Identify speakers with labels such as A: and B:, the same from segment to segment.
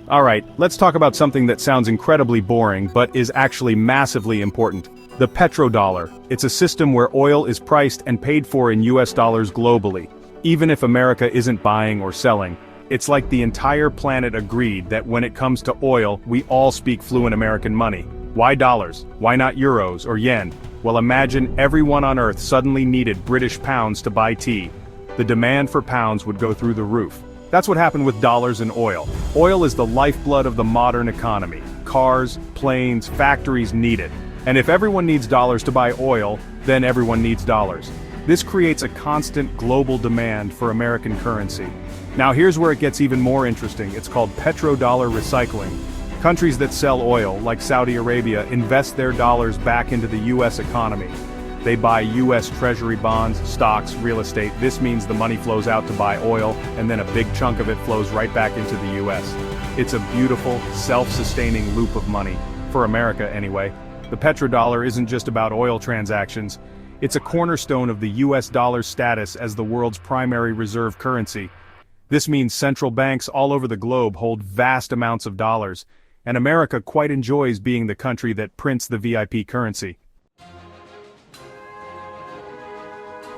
A: Alright, let's talk about something that sounds incredibly boring but is actually massively important. The petrodollar. It's a system where oil is priced and paid for in US dollars globally. Even if America isn't buying or selling, it's like the entire planet agreed that when it comes to oil, we all speak fluent American money. Why dollars? Why not euros or yen? Well, imagine everyone on Earth suddenly needed British pounds to buy tea. The demand for pounds would go through the roof. That's what happened with dollars and oil. Oil is the lifeblood of the modern economy. Cars, planes, factories need it. And if everyone needs dollars to buy oil, then everyone needs dollars. This creates a constant global demand for American currency. Now here's where it gets even more interesting. It's called petrodollar recycling. Countries that sell oil, like Saudi Arabia, invest their dollars back into the US economy. They buy US Treasury bonds, stocks, real estate. This means the money flows out to buy oil, and then a big chunk of it flows right back into the US. It's a beautiful, self-sustaining loop of money. For America, anyway. The petrodollar isn't just about oil transactions. It's a cornerstone of the US dollar's status as the world's primary reserve currency. This means central banks all over the globe hold vast amounts of dollars, and America quite enjoys being the country that prints the VIP currency.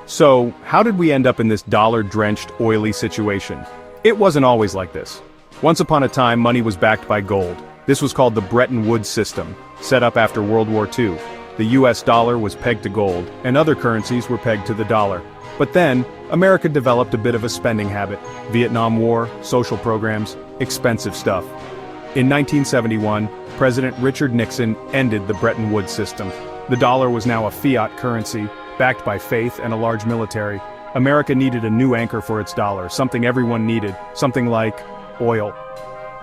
A: So, how did we end up in this dollar-drenched, oily situation? It wasn't always like this. Once upon a time, money was backed by gold. This was called the Bretton Woods system, set up after World War II. The US dollar was pegged to gold, and other currencies were pegged to the dollar. But then, America developed a bit of a spending habit. Vietnam War, social programs, expensive stuff. In 1971, President Richard Nixon ended the Bretton Woods system. The dollar was now a fiat currency, backed by faith and a large military. America needed a new anchor for its dollar, something everyone needed, something like oil.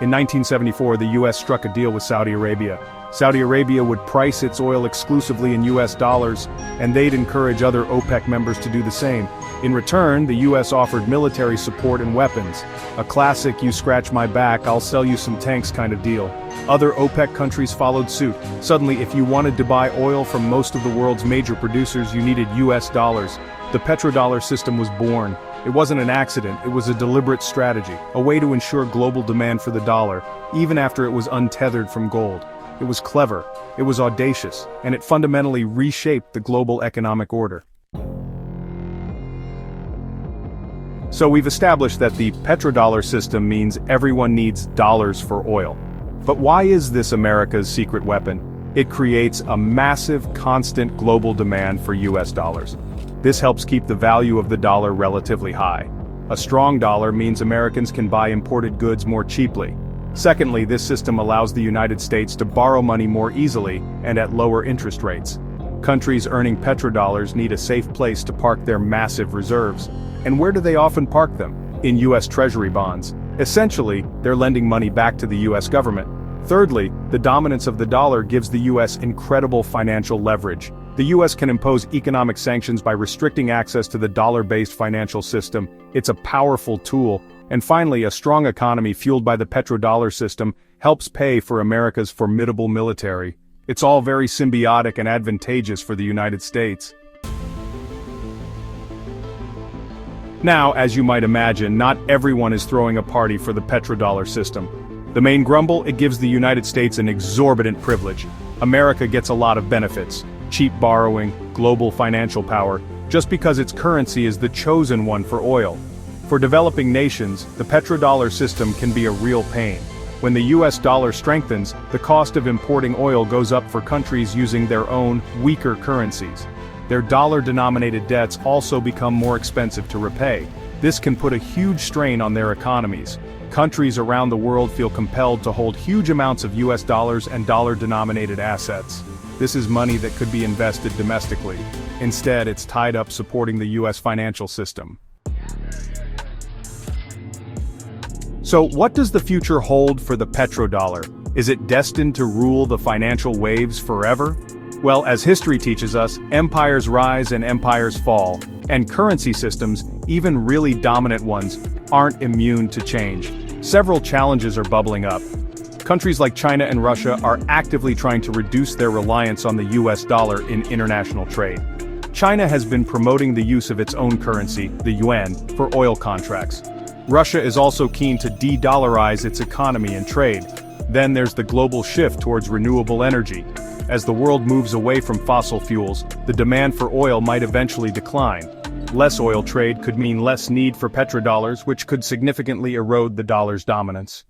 A: In 1974, the US struck a deal with Saudi Arabia. Saudi Arabia would price its oil exclusively in US dollars, and they'd encourage other OPEC members to do the same. In return, the US offered military support and weapons. A classic "you scratch my back, I'll sell you some tanks" kind of deal. Other OPEC countries followed suit. Suddenly, if you wanted to buy oil from most of the world's major producers, you needed US dollars. The petrodollar system was born. It wasn't an accident, it was a deliberate strategy, a way to ensure global demand for the dollar, even after it was untethered from gold. It was clever, it was audacious, and it fundamentally reshaped the global economic order. So we've established that the petrodollar system means everyone needs dollars for oil. But why is this America's secret weapon? It creates a massive, constant global demand for US dollars. This helps keep the value of the dollar relatively high. A strong dollar means Americans can buy imported goods more cheaply. Secondly, this system allows the United States to borrow money more easily and at lower interest rates. Countries earning petrodollars need a safe place to park their massive reserves. And where do they often park them? In US Treasury bonds. Essentially, they're lending money back to the US government. Thirdly, the dominance of the dollar gives the US incredible financial leverage. The US can impose economic sanctions by restricting access to the dollar-based financial system. It's a powerful tool. And finally, a strong economy fueled by the petrodollar system helps pay for America's formidable military. It's all very symbiotic and advantageous for the United States. Now, as you might imagine, not everyone is throwing a party for the petrodollar system. The main grumble: it gives the United States an exorbitant privilege. America gets a lot of benefits: cheap borrowing, global financial power, just because its currency is the chosen one for oil. For developing nations, the petrodollar system can be a real pain. When the US dollar strengthens, the cost of importing oil goes up for countries using their own, weaker currencies. Their dollar-denominated debts also become more expensive to repay. This can put a huge strain on their economies. Countries around the world feel compelled to hold huge amounts of US dollars and dollar-denominated assets. This is money that could be invested domestically. Instead, it's tied up supporting the US financial system. So, what does the future hold for the petrodollar? Is it destined to rule the financial waves forever? Well, as history teaches us, empires rise and empires fall, and currency systems, even really dominant ones, aren't immune to change. Several challenges are bubbling up. Countries like China and Russia are actively trying to reduce their reliance on the US dollar in international trade. China has been promoting the use of its own currency, the yuan, for oil contracts. Russia is also keen to de-dollarize its economy and trade. Then there's the global shift towards renewable energy. As the world moves away from fossil fuels, the demand for oil might eventually decline. Less oil trade could mean less need for petrodollars, which could significantly erode the dollar's dominance.